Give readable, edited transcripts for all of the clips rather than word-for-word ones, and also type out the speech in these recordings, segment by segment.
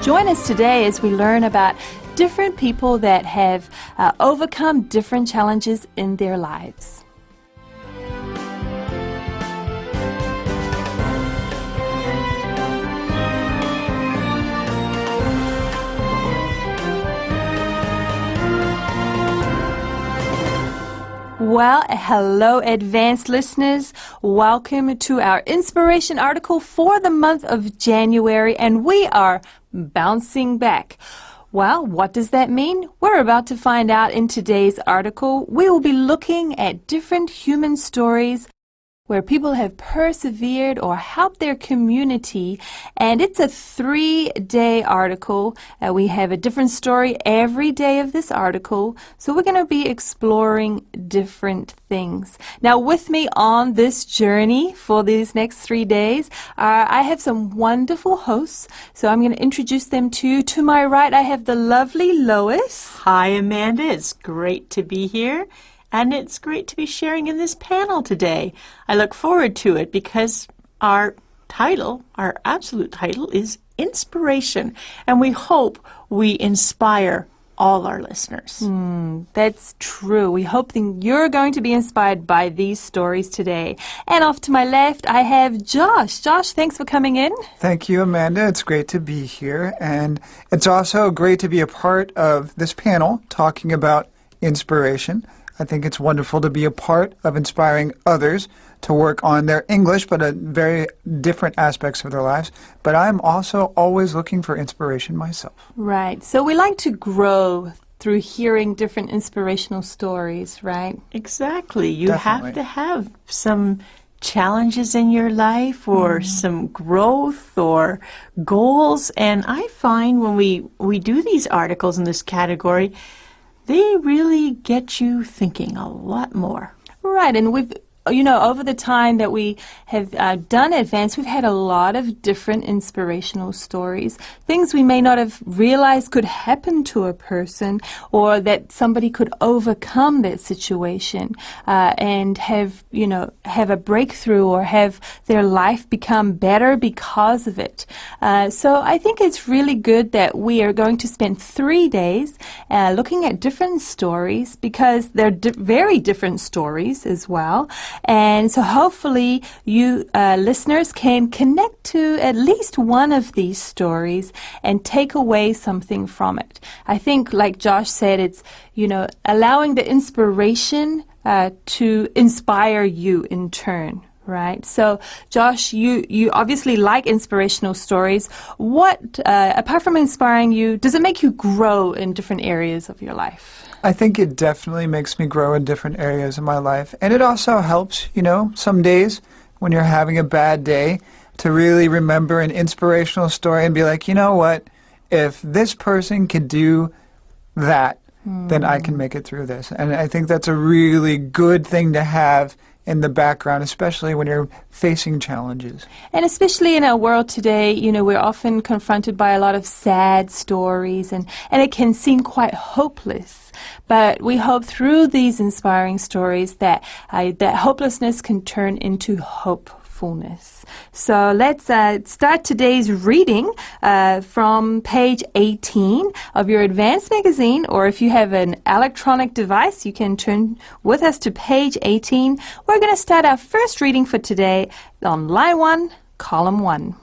Join us today as we learn about different people that have overcome different challenges in their lives. Well, hello, advanced listeners. Welcome to our inspiration article for the month of January, and we are bouncing back. Well, what does that mean? We're about to find out in today's article. We will be looking at different human stories where people have persevered or helped their community, and it's a 3-day article. We have a different story every day of this article, so we're going to be exploring different things. Now, with me on this journey for these next 3 days, I have some wonderful hosts, so I'm going to introduce them to you. To my right, I have the lovely Lois. Hi, Amanda. It's great to be here. And it's great to be sharing in this panel today. I look forward to it because our absolute title is Inspiration. And we hope we inspire all our listeners. That's true. We hope that you're going to be inspired by these stories today. And off to my left, I have Josh. Josh, thanks for coming in. Thank you, Amanda. It's great to be here. And it's also great to be a part of this panel talking about inspiration. I think it's wonderful to be a part of inspiring others to work on their English, but very different aspects of their lives. But I'm also always looking for inspiration myself. Right. So we like to grow through hearing different inspirational stories, right? Exactly. You Definitely. have to have some challenges in your life or some growth or goals. And I find when we do these articles in this category, they really get you thinking a lot more. Right, and we've, over the time that we have done Advance, we've had a lot of different inspirational stories, things we may not have realized could happen to a person or that somebody could overcome that situation and have a breakthrough or have their life become better because of it. So I think it's really good that we are going to spend 3 days looking at different stories because they're very different stories as well. And so hopefully you listeners can connect to at least one of these stories and take away something from it. I think, like Josh said, it's, allowing the inspiration to inspire you in turn. Right. So, Josh, you obviously like inspirational stories. What, apart from inspiring you, does it make you grow in different areas of your life? I think it definitely makes me grow in different areas of my life. And it also helps, some days when you're having a bad day to really remember an inspirational story and be like, you know what, if this person could do that, then I can make it through this. And I think that's a really good thing to have in the background, especially when you're facing challenges. And especially in our world today, we're often confronted by a lot of sad stories and it can seem quite hopeless. But we hope through these inspiring stories that that hopelessness can turn into hopefulness. So let's start today's reading from page 18 of your Advanced magazine, or if you have an electronic device, you can turn with us to page 18. We're going to start our first reading for today on line 1, column 1.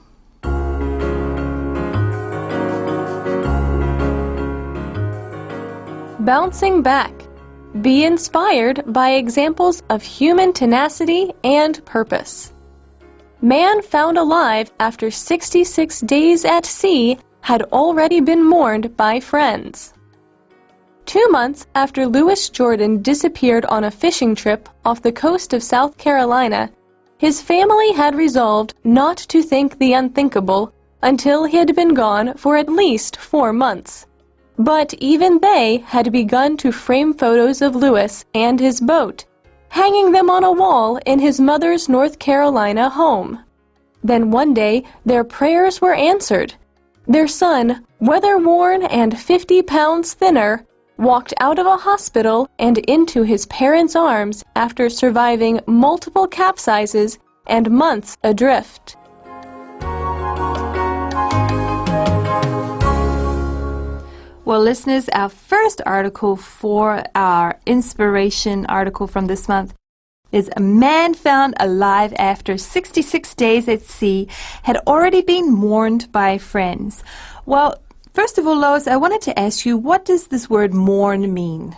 Bouncing back. Be inspired by examples of human tenacity and purpose. Man found alive after 66 days at sea had already been mourned by friends. 2 months after Louis Jordan disappeared on a fishing trip off the coast of South Carolina, his family had resolved not to think the unthinkable until he had been gone for at least 4 months. But even they had begun to frame photos of Louis and his boat, hanging them on a wall in his mother's North Carolina home. Then one day, their prayers were answered. Their son, weather-worn and 50 pounds thinner, walked out of a hospital and into his parents' arms after surviving multiple capsizes and months adrift. Well, listeners, our first article for our inspiration article from this month is a man found alive after 66 days at sea had already been mourned by friends. Well, first of all, Lois, I wanted to ask you, what does this word mourn mean?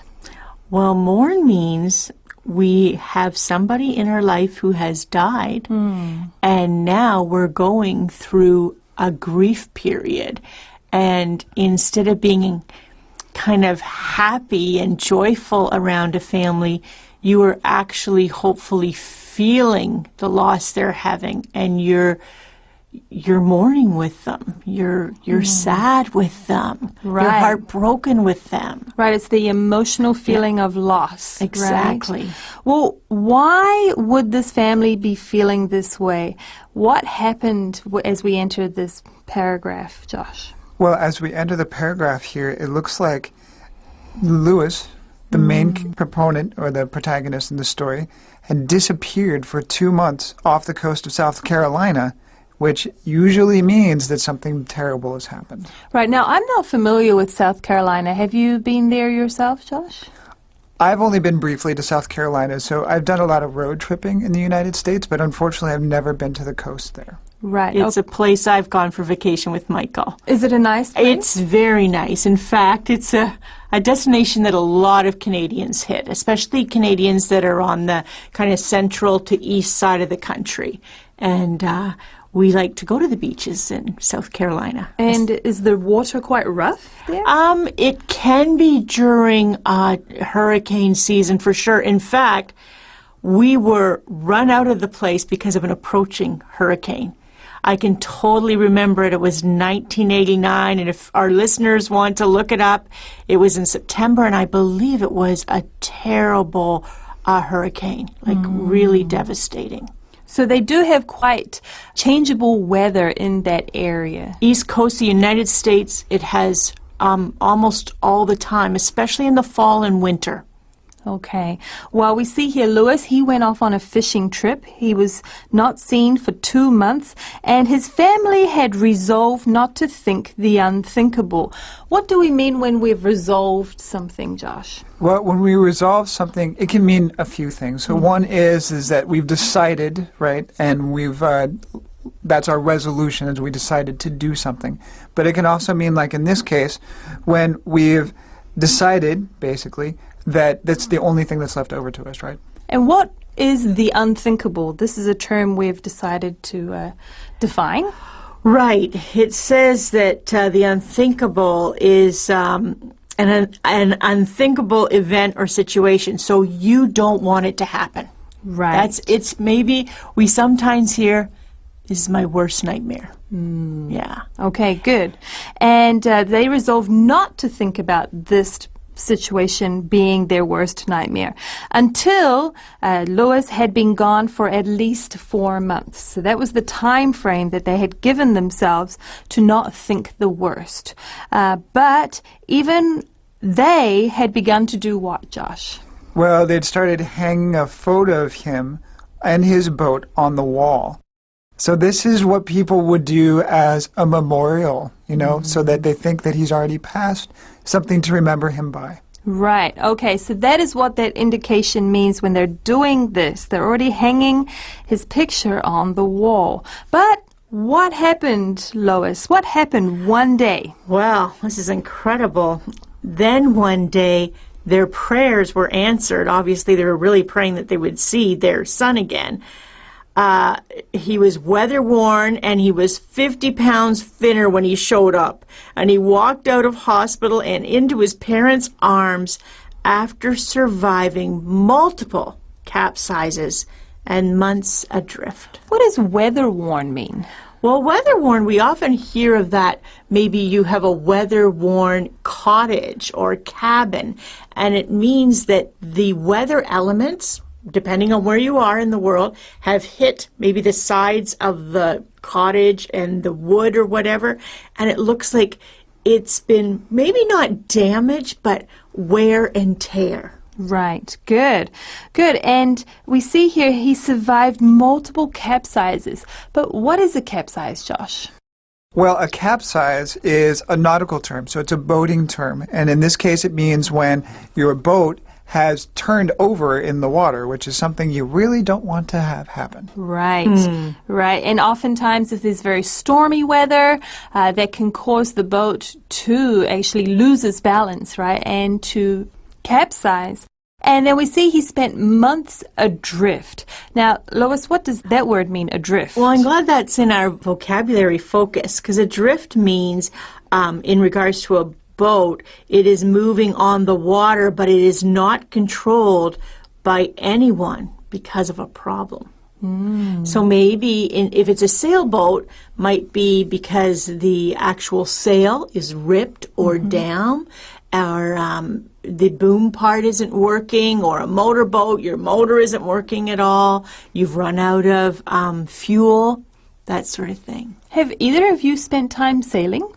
Well, mourn means we have somebody in our life who has died, and now we're going through a grief period. And instead of being kind of happy and joyful around a family, you are actually hopefully feeling the loss they're having, and you're mourning with them. You're sad with them. Right. You're heartbroken with them. Right, it's the emotional feeling of loss. Exactly. Right? Well, why would this family be feeling this way? What happened as we entered this paragraph, Josh? Well, as we enter the paragraph here, it looks like Lewis, the main proponent or the protagonist in the story, had disappeared for 2 months off the coast of South Carolina, which usually means that something terrible has happened. Right, now I'm not familiar with South Carolina. Have you been there yourself, Josh? I've only been briefly to South Carolina, so I've done a lot of road tripping in the United States, but unfortunately I've never been to the coast there. Right. It's a place I've gone for vacation with Michael. Is it a nice place? It's very nice. In fact, it's a destination that a lot of Canadians hit, especially Canadians that are on the kind of central to east side of the country. And we like to go to the beaches in South Carolina. And is the water quite rough there? It can be during hurricane season for sure. In fact, we were run out of the place because of an approaching hurricane. I can totally remember it. It was 1989, and if our listeners want to look it up, it was in September, and I believe it was a terrible hurricane, like really devastating. So they do have quite changeable weather in that area. East Coast of the United States, it has almost all the time, especially in the fall and winter. Okay. Well, we see here Lewis, he went off on a fishing trip. He was not seen for 2 months, and his family had resolved not to think the unthinkable. What do we mean when we've resolved something, Josh? Well, when we resolve something, it can mean a few things. So one is that we've decided, right, and we've that's our resolution, as we decided to do something. But it can also mean, like in this case, when we've decided, basically, that that's the only thing that's left over to us, right? And what is the unthinkable? This is a term we've decided to define. Right. It says that the unthinkable is an unthinkable event or situation, so you don't want it to happen. Right. It's maybe we sometimes hear, this is my worst nightmare. Yeah. Okay, good. And they resolved not to think about this situation being their worst nightmare until Lewis had been gone for at least 4 months. So that was the time frame that they had given themselves to not think the worst. But even they had begun to do what, Josh? Well, they'd started hanging a photo of him and his boat on the wall. So this is what people would do as a memorial, so that they think that he's already passed, something to remember him by. Right. Okay, so that is what that indication means when they're doing this. They're already hanging his picture on the wall. But what happened, Lois? What happened one day? Well, this is incredible. Then one day, their prayers were answered. Obviously, they were really praying that they would see their son again. He was weather-worn, and he was 50 pounds thinner when he showed up. And he walked out of hospital and into his parents' arms after surviving multiple capsizes and months adrift. What does weather-worn mean? Well, weather-worn, we often hear of that. Maybe you have a weather-worn cottage or cabin, and it means that the weather elements, depending on where you are in the world, have hit maybe the sides of the cottage and the wood or whatever, and it looks like it's been maybe not damaged, but wear and tear. Right. Good. Good. And we see here he survived multiple capsizes. But what is a capsize, Josh? Well, a capsize is a nautical term, so it's a boating term. And in this case, it means when your boat has turned over in the water, which is something you really don't want to have happen. Right, right. And oftentimes, if there's very stormy weather, that can cause the boat to actually lose its balance, right, and to capsize. And then we see he spent months adrift. Now, Lois, what does that word mean, adrift? Well, I'm glad that's in our vocabulary focus, because adrift means, in regards to a boat, it is moving on the water, but it is not controlled by anyone because of a problem. So maybe if it's a sailboat, might be because the actual sail is ripped or down, or the boom part isn't working, or a motorboat, your motor isn't working at all, you've run out of fuel, that sort of thing. Have either of you spent time sailing?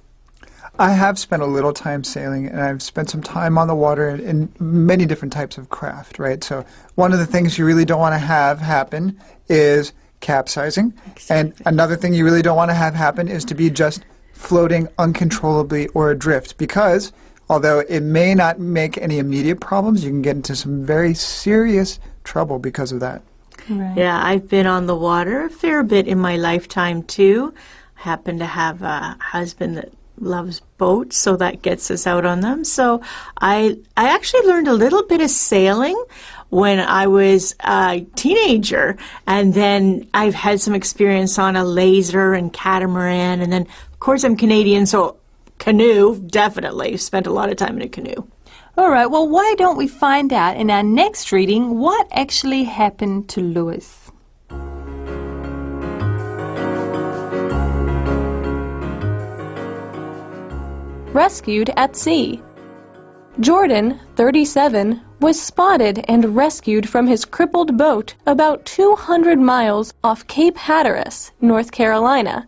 I have spent a little time sailing, and I've spent some time on the water in many different types of craft, right? So one of the things you really don't want to have happen is capsizing. And another thing you really don't want to have happen is to be just floating uncontrollably or adrift, because although it may not make any immediate problems, you can get into some very serious trouble because of that. Right. Yeah, I've been on the water a fair bit in my lifetime, too. I happen to have a husband that loves boats, so that gets us out on them. So I actually learned a little bit of sailing when I was a teenager, and then I've had some experience on a laser and catamaran, and then, of course, I'm Canadian, so canoe, definitely. Spent a lot of time in a canoe. All right, well, why don't we find out in our next reading what actually happened to Lewis? Rescued at sea. Jordan, 37, was spotted and rescued from his crippled boat about 200 miles off Cape Hatteras, North Carolina,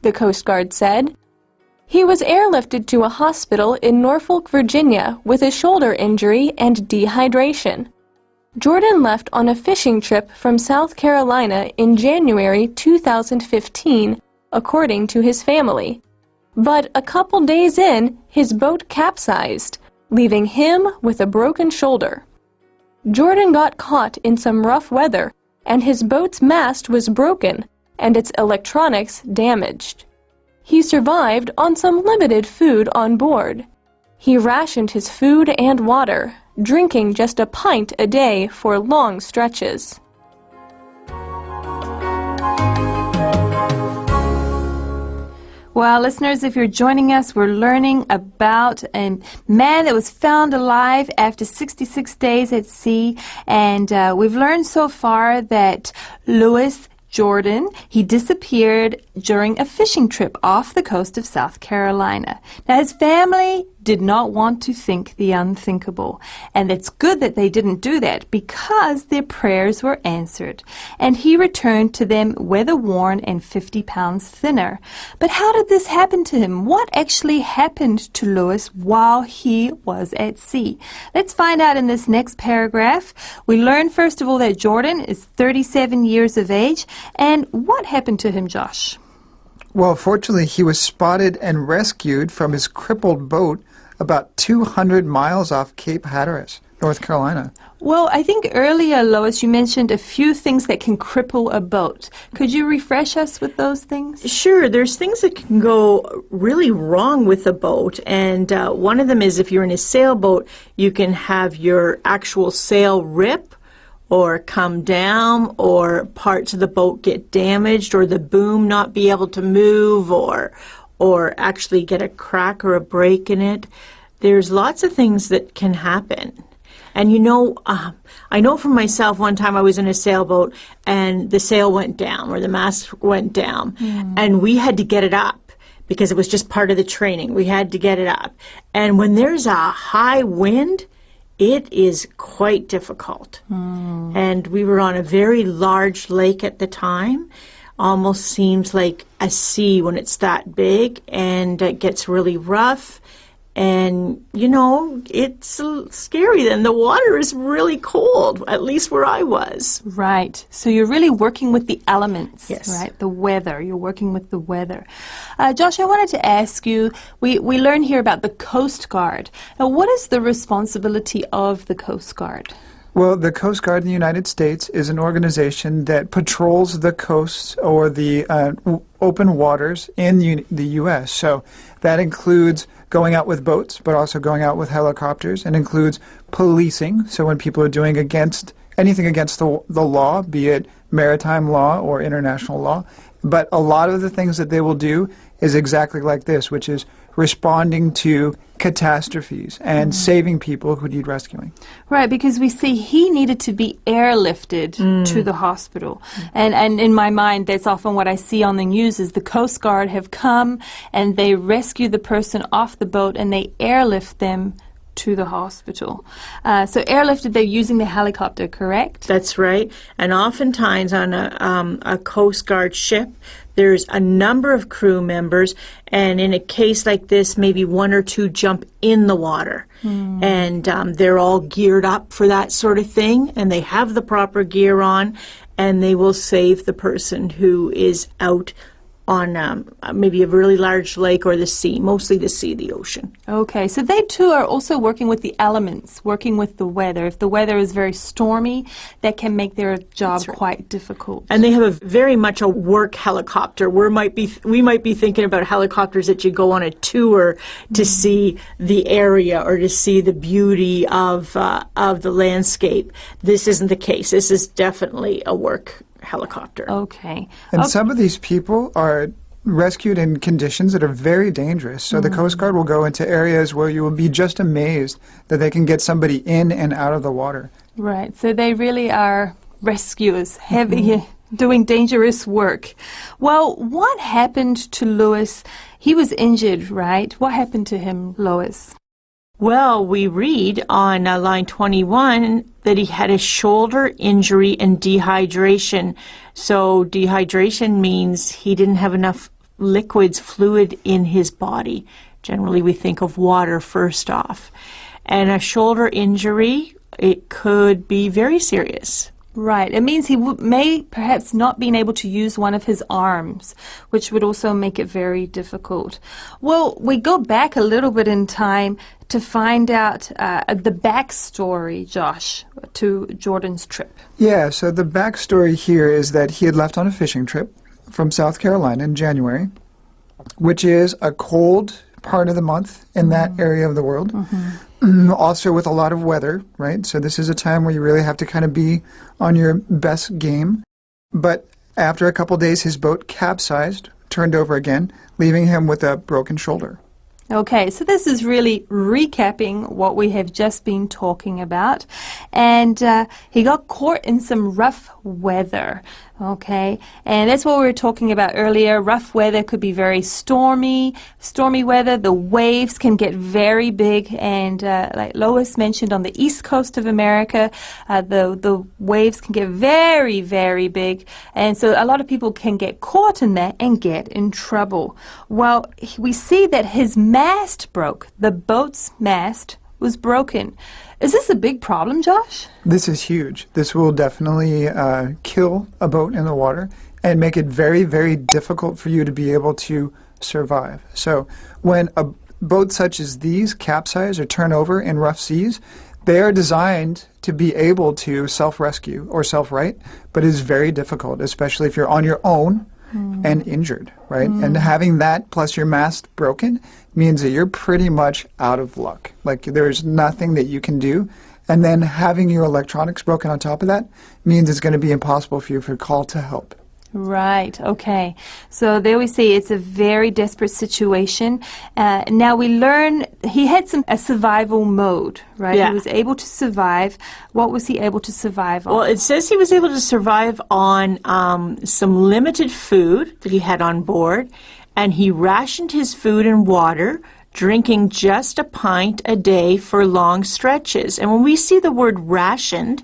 the Coast Guard said. He was airlifted to a hospital in Norfolk, Virginia, with a shoulder injury and dehydration. Jordan left on a fishing trip from South Carolina in January 2015, according to his family. But a couple days in, his boat capsized, leaving him with a broken shoulder. Jordan got caught in some rough weather, and his boat's mast was broken and its electronics damaged. He survived on some limited food on board. He rationed his food and water, drinking just a pint a day for long stretches. Well, listeners, if you're joining us, we're learning about a man that was found alive after 66 days at sea. And we've learned so far that Lewis Jordan, he disappeared during a fishing trip off the coast of South Carolina. Now, his family did not want to think the unthinkable. And it's good that they didn't do that because their prayers were answered. And he returned to them weather-worn and 50 pounds thinner. But how did this happen to him? What actually happened to Lewis while he was at sea? Let's find out in this next paragraph. We learn, first of all, that Jordan is 37 years of age. And what happened to him, Josh? Well, fortunately, he was spotted and rescued from his crippled boat about 200 miles off Cape Hatteras, North Carolina. Well, I think earlier, Lois, you mentioned a few things that can cripple a boat. Could you refresh us with those things? Sure, there's things that can go really wrong with a boat, and one of them is if you're in a sailboat, you can have your actual sail rip or come down, or parts of the boat get damaged, or the boom not be able to move, or actually get a crack or a break in it. There's lots of things that can happen. And I know for myself, one time I was in a sailboat and the sail went down, or the mast went down, and we had to get it up because it was just part of the training. We had to get it up. And when there's a high wind, it is quite difficult. And we were on a very large lake at the time. Almost seems like a sea when it's that big, and it gets really rough. And, it's scary then. The water is really cold, at least where I was. Right. So you're really working with the elements, Yes. right? The weather. You're working with the weather. Josh, I wanted to ask you, we learn here about the Coast Guard. Now, what is the responsibility of the Coast Guard? Well, the Coast Guard in the United States is an organization that patrols the coasts or the open waters in the U.S. So that includes going out with boats, but also going out with helicopters, and includes policing. So when people are doing anything against the law, be it maritime law or international law. But a lot of the things that they will do is exactly like this, which is responding to catastrophes and saving people who need rescuing. Right, because we see he needed to be airlifted to the hospital. And in my mind, that's often what I see on the news is the Coast Guard have come and they rescue the person off the boat and they airlift them to the hospital. So airlifted, they're using the helicopter, correct? That's right. And oftentimes on a Coast Guard ship, there's a number of crew members, and in a case like this, maybe one or two jump in the water. And they're all geared up for that sort of thing, and they have the proper gear on, and they will save the person who is out on maybe a really large lake or the sea, mostly the sea, the ocean. Okay, so they too are also working with the elements, working with the weather. If the weather is very stormy, that can make their job quite difficult. And they have very much a work helicopter. We might be thinking about helicopters that you go on a tour to see the area or to see the beauty of the landscape. This isn't the case. This is definitely a work helicopter. Okay. And some of these people are rescued in conditions that are very dangerous. So the Coast Guard will go into areas where you will be just amazed that they can get somebody in and out of the water. Right, so they really are rescuers, heavy, doing dangerous work. Well, what happened to Lewis? He was injured, right? What happened to him, Lois? Well, we read on line 21 that he had a shoulder injury and dehydration. So dehydration means he didn't have enough fluid in his body. Generally, we think of water first off. And a shoulder injury, it could be very serious. Right. It means he may perhaps not been able to use one of his arms, which would also make it very difficult. Well, we go back a little bit in time to find out the backstory, Josh, to Jordan's trip. Yeah, so the backstory here is that he had left on a fishing trip from South Carolina in January, which is a cold part of the month in that area of the world. Also with a lot of weather, right? So this is a time where you really have to kind of be on your best game. But after a couple days, his boat capsized, turned over again, leaving him with a broken shoulder. Okay, so this is really recapping what we have just been talking about. And he got caught in some rough weather, okay? And that's what we were talking about earlier. Rough weather could be very stormy weather. The waves can get very big. And like Lois mentioned, on the east coast of America, the waves can get very, very big. And so a lot of people can get caught in that and get in trouble. Well, we see that his mast broke. The boat's mast was broken. Is this a big problem, Josh? This is huge. This will definitely kill a boat in the water and make it very, very difficult for you to be able to survive. So when a boat such as these capsize or turn over in rough seas, they are designed to be able to self-rescue or self-right, but it is very difficult, especially if you're on your own and injured, right? And having that plus your mast broken means that you're pretty much out of luck. Like there's nothing that you can do. And then having your electronics broken on top of that means it's going to be impossible for you to call to help. Right, okay. So there we see it's a very desperate situation. Now we learn he had a survival mode, right? Yeah. He was able to survive. What was he able to survive on? Well, it says he was able to survive on some limited food that he had on board, and he rationed his food and water, drinking just a pint a day for long stretches. And when we see the word rationed,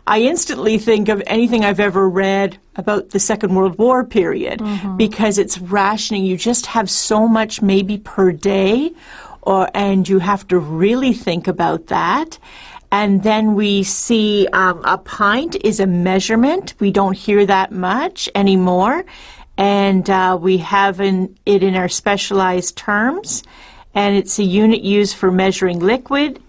I instantly think of anything I've ever read about the Second World War period, because it's rationing. You just have so much maybe per day and you have to really think about that. And then we see a pint is a measurement. We don't hear that much anymore. And we have it in our specialized terms. And it's a unit used for measuring liquid.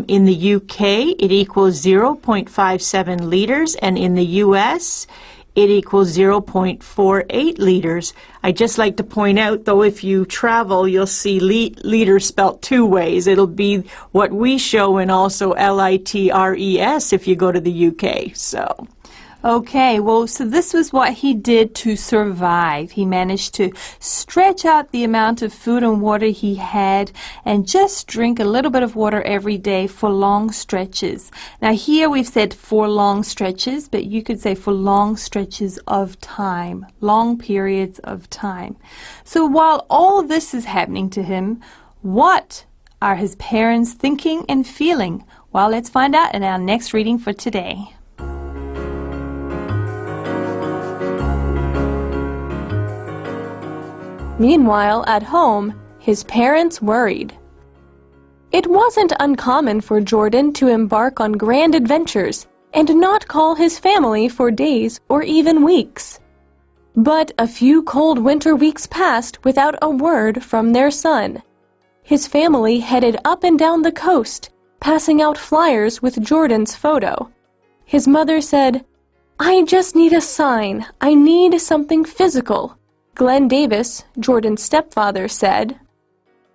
In the UK, it equals 0.57 liters. And in the US, it equals 0.48 liters. I'd just like to point out, though, if you travel, you'll see liter spelt two ways. It'll be what we show and also LITRES if you go to the UK. So, Okay, well, so this was what he did to survive. He managed to stretch out the amount of food and water he had and just drink a little bit of water every day for long stretches. Now, here we've said for long stretches, but you could say for long stretches of time, long periods of time. So while all this is happening to him, what are his parents thinking and feeling? Well, let's find out in our next reading for today. Meanwhile, at home, his parents worried. It wasn't uncommon for Jordan to embark on grand adventures and not call his family for days or even weeks. But a few cold winter weeks passed without a word from their son. His family headed up and down the coast, passing out flyers with Jordan's photo. His mother said, "I just need a sign. I need something physical." Glenn Davis, Jordan's stepfather, said.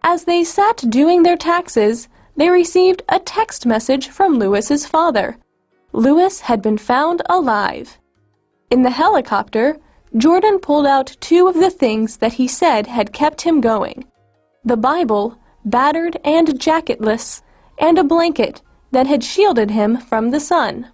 As they sat doing their taxes, they received a text message from Lewis's father. Lewis had been found alive. In the helicopter, Jordan pulled out two of the things that he said had kept him going: the Bible, battered and jacketless, and a blanket that had shielded him from the sun.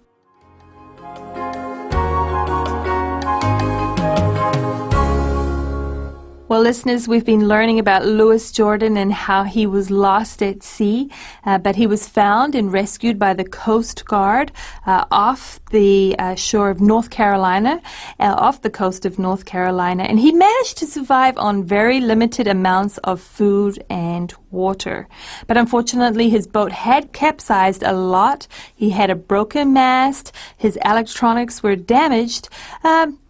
Well, listeners, we've been learning about Lewis Jordan and how he was lost at sea, but he was found and rescued by the Coast Guard off the shore of North Carolina, off the coast of North Carolina, and he managed to survive on very limited amounts of food and water. But unfortunately, his boat had capsized a lot. He had a broken mast, his electronics were damaged,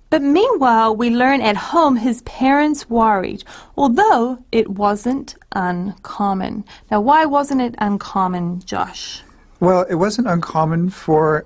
but meanwhile, we learn at home his parents worried, although it wasn't uncommon. Now, why wasn't it uncommon, Josh? Well, it wasn't uncommon for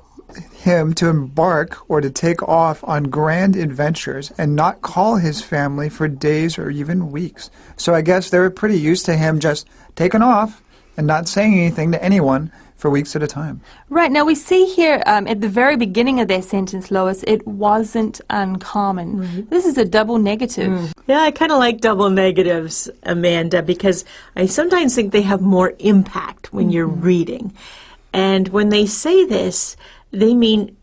him to embark or to take off on grand adventures and not call his family for days or even weeks. So I guess they were pretty used to him just taking off and not saying anything to anyone for weeks at a time. Right. Now, we see here at the very beginning of that sentence, Lois, it wasn't uncommon. Mm-hmm. This is a double negative. Yeah, I kind of like double negatives, Amanda, because I sometimes think they have more impact when you're reading. And when they say this, they mean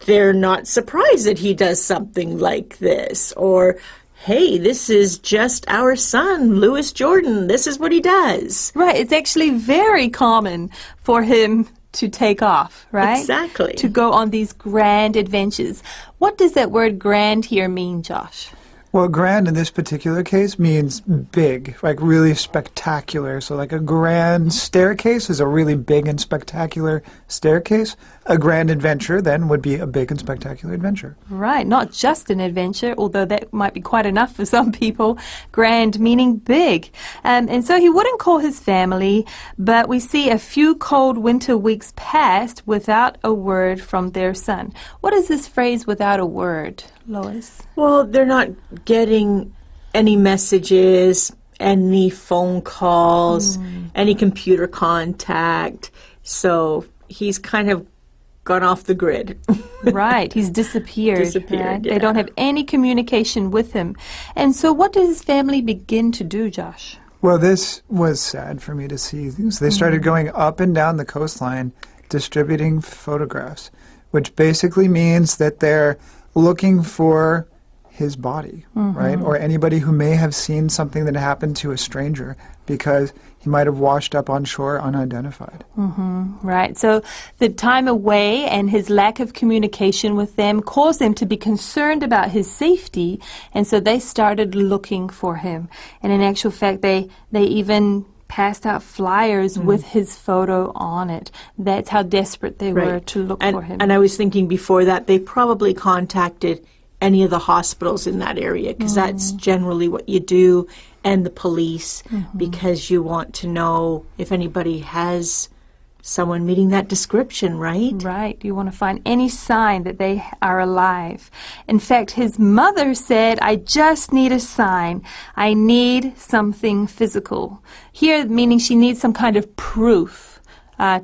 they're not surprised that he does something like this, or hey, this is just our son, Lewis Jordan. This is what he does. Right. It's actually very common for him to take off, right? Exactly. To go on these grand adventures. What does that word grand here mean, Josh? Well, grand in this particular case means big, like really spectacular. So like a grand staircase is a really big and spectacular staircase. A grand adventure then would be a big and spectacular adventure. Right, not just an adventure, although that might be quite enough for some people. Grand meaning big. And so he wouldn't call his family, but we see a few cold winter weeks passed without a word from their son. What is this phrase, without a word, Lois? Well, they're not getting any messages, any phone calls, any computer contact. So he's kind of gone off the grid. Right, he's disappeared. Right? Yeah. They don't have any communication with him. And so what does his family begin to do, Josh? Well, this was sad for me to see. So they started going up and down the coastline distributing photographs, which basically means that they're looking for his body, right? Or anybody who may have seen something that happened to a stranger because he might have washed up on shore unidentified. Right, so the time away and his lack of communication with them caused them to be concerned about his safety, and so they started looking for him. And in actual fact, they even passed out flyers with his photo on it. That's how desperate they were to look for him. And I was thinking before that they probably contacted any of the hospitals in that area, because that's generally what you do, and the police, because you want to know if anybody has someone meeting that description, right? Right. You want to find any sign that they are alive. In fact, his mother said, I just need a sign. I need something physical. Here, meaning she needs some kind of proof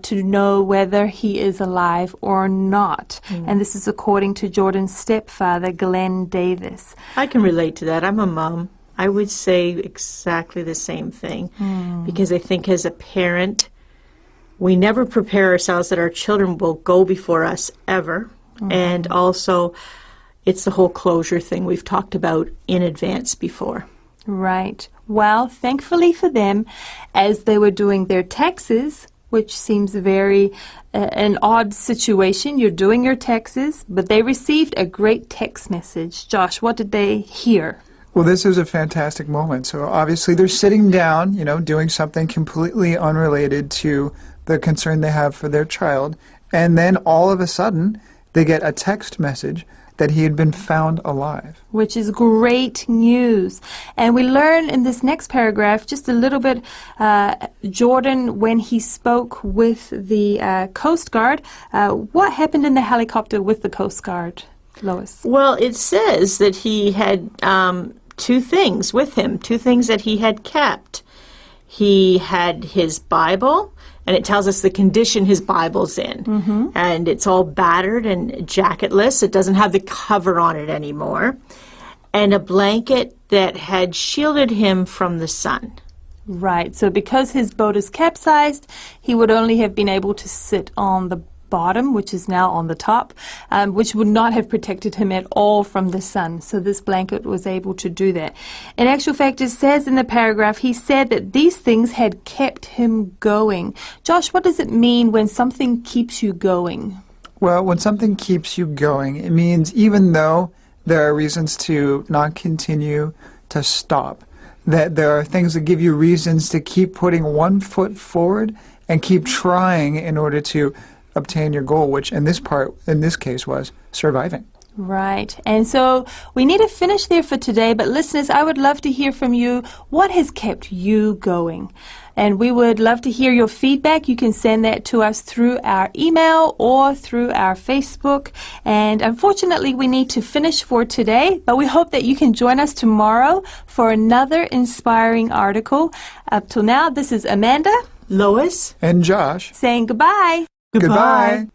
to know whether he is alive or not. And this is according to Jordan's stepfather, Glenn Davis. I can relate to that. I'm a mom. I would say exactly the same thing, because I think as a parent, we never prepare ourselves that our children will go before us ever. And also, it's the whole closure thing we've talked about in advance before. Right. Well, thankfully for them, as they were doing their taxes, which seems very an odd situation. You're doing your taxes, but they received a great text message. Josh, what did they hear? Well, this is a fantastic moment. So obviously they're sitting down, doing something completely unrelated to the concern they have for their child. And then all of a sudden, they get a text message that he had been found alive. Which is great news. And we learn in this next paragraph just a little bit, Jordan, when he spoke with the Coast Guard, what happened in the helicopter with the Coast Guard, Lois? Well, it says that he had two things with him, two things that he had kept. He had his Bible, and it tells us the condition his Bible's in. And it's all battered and jacketless. It doesn't have the cover on it anymore. And a blanket that had shielded him from the sun. Right. So because his boat is capsized, he would only have been able to sit on the bottom, which is now on the top, which would not have protected him at all from the sun. So this blanket was able to do that. In actual fact, it says in the paragraph, he said that these things had kept him going. Josh, what does it mean when something keeps you going? Well, when something keeps you going, it means even though there are reasons to not continue, to stop, that there are things that give you reasons to keep putting one foot forward and keep trying in order to obtain your goal, which in this case was surviving. Right. And so we need to finish there for today, but listeners, I would love to hear from you. What has kept you going? And we would love to hear your feedback. You can send that to us through our email or through our Facebook. And unfortunately, we need to finish for today, but we hope that you can join us tomorrow for another inspiring article. Up till now, this is Amanda, Lois, and Josh saying goodbye. Goodbye.